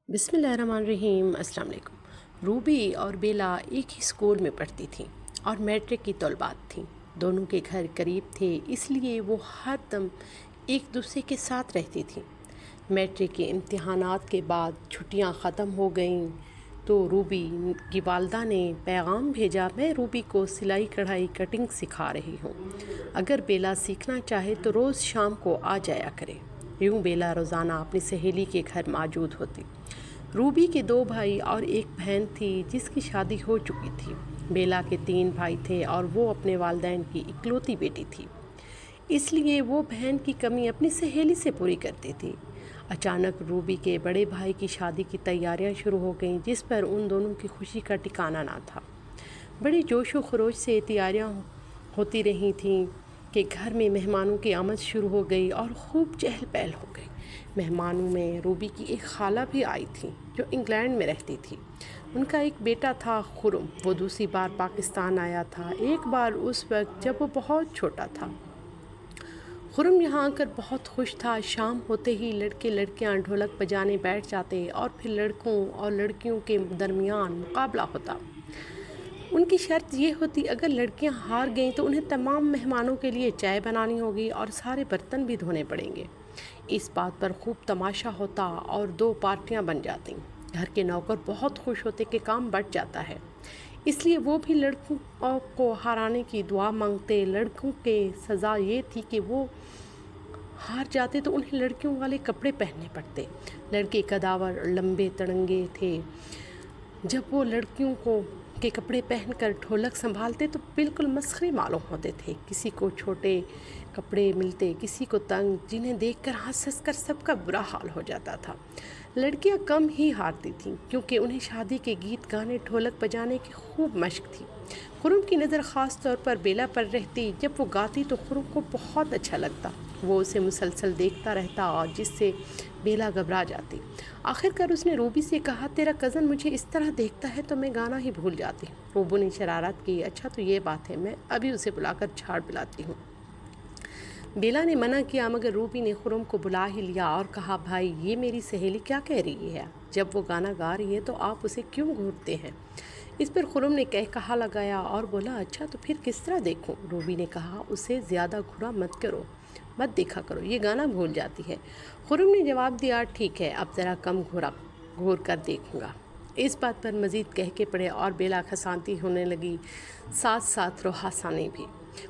بسم اللہ الرحمن الرحیم۔ السلام علیکم۔ روبی اور بیلا ایک ہی اسکول میں پڑھتی تھیں اور میٹرک کی طالبات تھیں۔ دونوں کے گھر قریب تھے، اس لیے وہ ہر دم ایک دوسرے کے ساتھ رہتی تھیں۔ میٹرک کے امتحانات کے بعد چھٹیاں ختم ہو گئیں تو روبی کی والدہ نے پیغام بھیجا، میں روبی کو سلائی کڑھائی کٹنگ سکھا رہی ہوں، اگر بیلا سیکھنا چاہے تو روز شام کو آ جایا کرے۔ یوں بیلا روزانہ اپنی سہیلی کے گھر موجود ہوتی۔ روبی کے 2 بھائی اور ایک بہن تھی جس کی شادی ہو چکی تھی۔ بیلا کے 3 بھائی تھے اور وہ اپنے والدین کی اکلوتی بیٹی تھی، اس لیے وہ بہن کی کمی اپنی سہیلی سے پوری کرتی تھی۔ اچانک روبی کے بڑے بھائی کی شادی کی تیاریاں شروع ہو گئیں، جس پر ان دونوں کی خوشی کا ٹھکانہ نہ تھا۔ بڑے جوش و خروش سے تیاریاں ہوتی رہی تھیں کہ گھر میں مہمانوں کی آمد شروع ہو گئی اور خوب چہل پہل ہو گئی۔ مہمانوں میں روبی کی ایک خالہ بھی آئی تھی جو انگلینڈ میں رہتی تھی۔ ان کا ایک بیٹا تھا خرم، وہ دوسری بار پاکستان آیا تھا، ایک بار اس وقت جب وہ بہت چھوٹا تھا۔ خرم یہاں آ کر بہت خوش تھا۔ شام ہوتے ہی لڑکے لڑکیاں ڈھولک بجانے بیٹھ جاتے اور پھر لڑکوں اور لڑکیوں کے درمیان مقابلہ ہوتا۔ ان کی شرط یہ ہوتی، اگر لڑکیاں ہار گئیں تو انہیں تمام مہمانوں کے لیے چائے بنانی ہوگی اور سارے برتن بھی دھونے پڑیں گے۔ اس بات پر خوب تماشا ہوتا اور 2 پارٹیاں بن جاتیں۔ گھر کے نوکر بہت خوش ہوتے کہ کام بڑھ جاتا ہے، اس لیے وہ بھی لڑکوں کو ہرانے کی دعا مانگتے۔ لڑکوں کے سزا یہ تھی کہ وہ ہار جاتے تو انہیں لڑکیوں والے کپڑے پہننے پڑتے۔ لڑکے قداور اور لمبے تڑنگے تھے، جب وہ لڑکیوں کے کپڑے پہن کر ڈھولک سنبھالتے تو بالکل مسخرے معلوم ہوتے تھے۔ کسی کو چھوٹے کپڑے ملتے، کسی کو تنگ، جنہیں دیکھ کر ہنس ہنس کر سب کا برا حال ہو جاتا تھا۔ لڑکیاں کم ہی ہارتی تھیں کیونکہ انہیں شادی کے گیت گانے ڈھولک بجانے کی خوب مشق تھی۔ خرم کی نظر خاص طور پر بیلا پر رہتی، جب وہ گاتی تو خرم کو بہت اچھا لگتا، وہ اسے مسلسل دیکھتا رہتا اور جس سے بیلا گھبرا جاتی۔ آخر کار اس نے روبی سے کہا، تیرا کزن مجھے اس طرح دیکھتا ہے تو میں گانا ہی بھول جاتی۔ روبو نے شرارت کی، اچھا تو یہ بات ہے، میں ابھی اسے بلا کر جھاڑ پلاتی ہوں۔ بیلا نے منع کیا، مگر روبی نے خرم کو بلا ہی لیا اور کہا، بھائی یہ میری سہیلی کیا کہہ رہی ہے، جب وہ گانا گا رہی ہے تو آپ اسے کیوں گھورتے ہیں؟ اس پر خرم نے کہا لگایا اور بولا، اچھا تو پھر کس طرح دیکھوں؟ روبی نے کہا، اسے زیادہ گھورا مت دیکھا کرو، یہ گانا بھول جاتی ہے۔ خرم نے جواب دیا، ٹھیک ہے، اب ذرا کم گھور کر دیکھوں گا۔ اس بات پر مزید کہہ پڑے اور بیلا کھسانتی ہونے لگی، ساتھ ساتھ روحاسانی بھی۔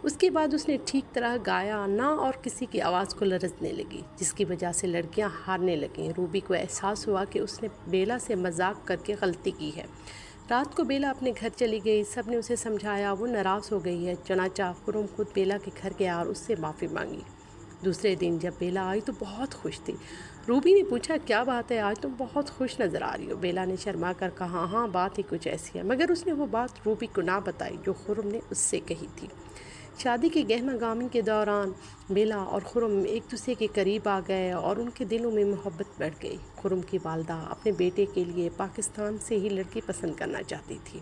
اس کے بعد اس نے ٹھیک طرح گایا نہ اور کسی کی آواز کو لرزنے لگی، جس کی وجہ سے لڑکیاں ہارنے لگیں۔ روبی کو احساس ہوا کہ اس نے بیلا سے مذاق کر کے غلطی کی ہے۔ رات کو بیلا اپنے گھر چلی گئی، سب نے اسے سمجھایا، وہ ناراض ہو گئی ہے۔ چنانچہ خرم خود بیلا کے گھر گیا اور اس سے معافی مانگی۔ دوسرے دن جب بیلا آئی تو بہت خوش تھی۔ روبی نے پوچھا، کیا بات ہے، آج تم بہت خوش نظر آ رہی ہو؟ بیلا نے شرما کر کہا، ہاں بات ہی کچھ ایسی ہے، مگر اس نے وہ بات روبی کو نہ بتائی جو خرم نے اس سے کہی تھی۔ شادی کی گہما گامی کے دوران بیلا اور خرم ایک دوسرے کے قریب آ گئے اور ان کے دلوں میں محبت بڑھ گئی۔ خرم کی والدہ اپنے بیٹے کے لیے پاکستان سے ہی لڑکی پسند کرنا چاہتی تھی۔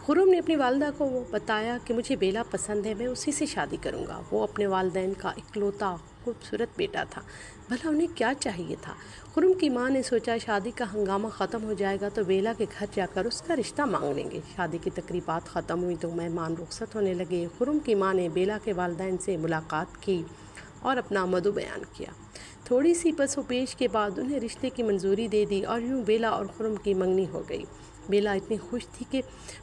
خرم نے اپنی والدہ کو بتایا کہ مجھے بیلا پسند ہے، میں اسی سے شادی کروں گا۔ وہ اپنے والدین کا اکلوتا خوبصورت بیٹا تھا، بھلا انہیں کیا چاہیے تھا؟ خرم کی ماں نے سوچا، شادی کا ہنگامہ ختم ہو جائے گا تو بیلا کے گھر جا کر اس کا رشتہ مانگ لیں گے۔ شادی کی تقریبات ختم ہوئی تو مہمان رخصت ہونے لگے۔ خرم کی ماں نے بیلا کے والدین سے ملاقات کی اور اپنا مدعو بیان کیا۔ تھوڑی سی پس و پیش کے بعد انہیں رشتے کی منظوری دے دی اور یوں بیلا اور خرم کی منگنی ہو گئی۔ بیلا اتنی خوش تھی کہ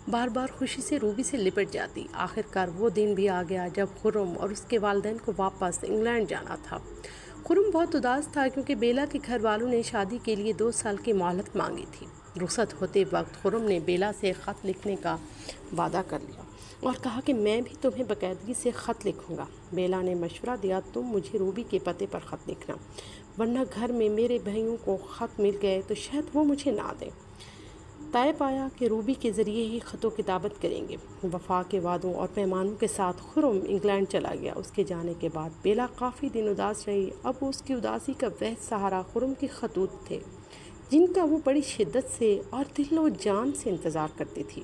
بار بار خوشی سے روبی سے لپٹ جاتی۔ آخر کار وہ دن بھی آ گیا جب خرم اور اس کے والدین کو واپس انگلینڈ جانا تھا۔ خرم بہت اداس تھا کیونکہ بیلا کے گھر والوں نے شادی کے لیے 2 سال کی مہلت مانگی تھی۔ رخصت ہوتے وقت خرم نے بیلا سے خط لکھنے کا وعدہ کر لیا اور کہا کہ میں بھی تمہیں باقاعدگی سے خط لکھوں گا۔ بیلا نے مشورہ دیا، تم مجھے روبی کے پتے پر خط لکھنا، ورنہ گھر میں میرے بھائیوں کو خط مل گئے تو شاید وہ مجھے نہ دیں۔ طے پایا کہ روبی کے ذریعے ہی خط و کتابت کریں گے۔ وفا کے وعدوں اور پیمانوں کے ساتھ خرم انگلینڈ چلا گیا۔ اس کے جانے کے بعد بیلا کافی دن اداس رہی۔ اب اس کی اداسی کا واحد سہارا خرم کے خطوط تھے، جن کا وہ بڑی شدت سے اور دل و جان سے انتظار کرتی تھی۔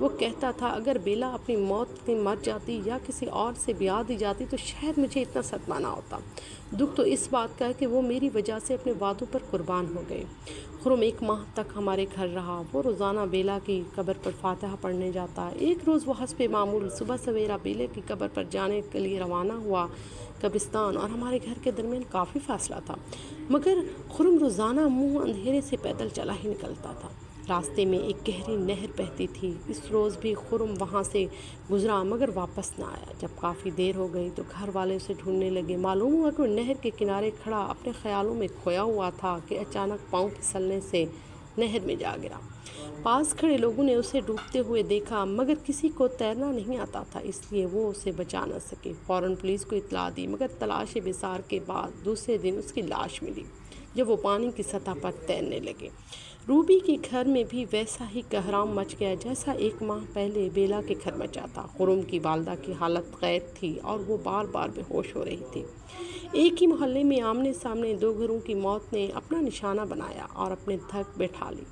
وہ کہتا تھا اگر بیلا اپنی موت میں مر جاتی یا کسی اور سے بیاہ دی جاتی تو شاید مجھے اتنا صدمہ نہ ہوتا۔ دکھ تو اس بات کا ہے کہ وہ میری وجہ سے اپنے وعدوں پر قربان ہو گئے۔ خرم 1 ماہ تک ہمارے گھر رہا۔ وہ روزانہ بیلا کی قبر پر فاتحہ پڑھنے جاتا۔ ایک روز وہ حسب معمول صبح سویرا بیلے کی قبر پر جانے کے لیے روانہ ہوا۔ قبرستان اور ہمارے گھر کے درمیان کافی فاصلہ تھا، مگر خرم روزانہ منہ اندھیرے سے پیدل چلا ہی نکلتا تھا۔ راستے میں ایک گہری نہر بہتی تھی۔ اس روز بھی خرم وہاں سے گزرا مگر واپس نہ آیا۔ جب کافی دیر ہو گئی تو گھر والے اسے ڈھونڈنے لگے۔ معلوم ہوا کہ وہ نہر کے کنارے کھڑا اپنے خیالوں میں کھویا ہوا تھا کہ اچانک پاؤں پھسلنے سے نہر میں جا گرا۔ پاس کھڑے لوگوں نے اسے ڈوبتے ہوئے دیکھا مگر کسی کو تیرنا نہیں آتا تھا، اس لیے وہ اسے بچا نہ سکے۔ فوراً پولیس کو اطلاع دی مگر تلاش بسار کے بعد دوسرے دن اس کی لاش ملی جب وہ پانی کی سطح پر تیرنے لگے۔ روبی کے گھر میں بھی ویسا ہی کہرام مچ گیا جیسا 1 ماہ پہلے بیلا کے گھر مچا تھا۔ خرم کی والدہ کی حالت غیر تھی اور وہ بار بار بے ہوش ہو رہی تھی۔ ایک ہی محلے میں آمنے سامنے 2 گھروں کی موت نے اپنا نشانہ بنایا اور اپنے دھک بیٹھا لی۔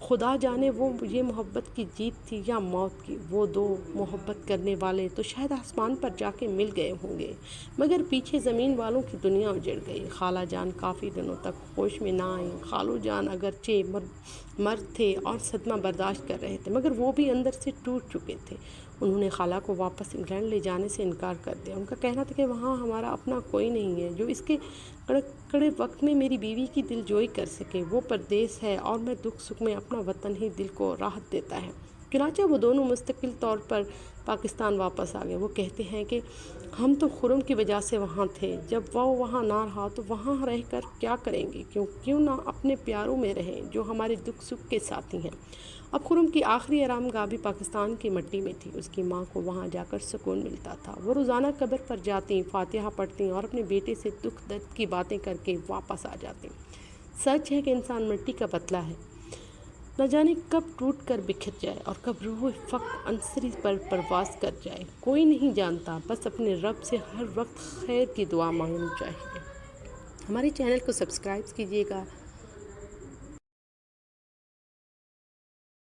خدا جانے وہ یہ محبت کی جیت تھی یا موت کی۔ وہ 2 محبت کرنے والے تو شاید آسمان پر جا کے مل گئے ہوں گے مگر پیچھے زمین والوں کی دنیا اجڑ گئی۔ خالہ جان کافی دنوں تک ہوش میں نہ آئیں۔ خالو جان اگرچہ مرد تھے اور صدمہ برداشت کر رہے تھے مگر وہ بھی اندر سے ٹوٹ چکے تھے۔ انہوں نے خالہ کو واپس انگلینڈ لے جانے سے انکار کر دیا۔ ان کا کہنا تھا کہ وہاں ہمارا اپنا کوئی نہیں ہے جو اس کے کڑے وقت میں میری بیوی کی دل جوئی کر سکے۔ وہ پردیس ہے اور میں دکھ سکھ میں اپنا وطن ہی دل کو راحت دیتا ہے۔ چنانچہ وہ دونوں مستقل طور پر پاکستان واپس آ گئے۔ وہ کہتے ہیں کہ ہم تو خرم کی وجہ سے وہاں تھے، جب وہ وہاں نہ رہا تو وہاں رہ کر کیا کریں گے، کیوں نہ اپنے پیاروں میں رہیں جو ہمارے دکھ سکھ کے ساتھی ہیں۔ اب خرم کی آخری آرام گاہ بھی پاکستان کی مٹی میں تھی۔ اس کی ماں کو وہاں جا کر سکون ملتا تھا۔ وہ روزانہ قبر پر جاتی، فاتحہ پڑھتی اور اپنے بیٹے سے دکھ درد کی باتیں کر کے واپس آ جاتی۔ سچ ہے کہ انسان مٹی کا پتلا ہے، نہ جانے کب ٹوٹ کر بکھر جائے اور کب روح فقط عنصری پر پرواز کر جائے، کوئی نہیں جانتا۔ بس اپنے رب سے ہر وقت خیر کی دعا مانگنی چاہیے۔ ہمارے چینل کو سبسکرائب کیجیے گا۔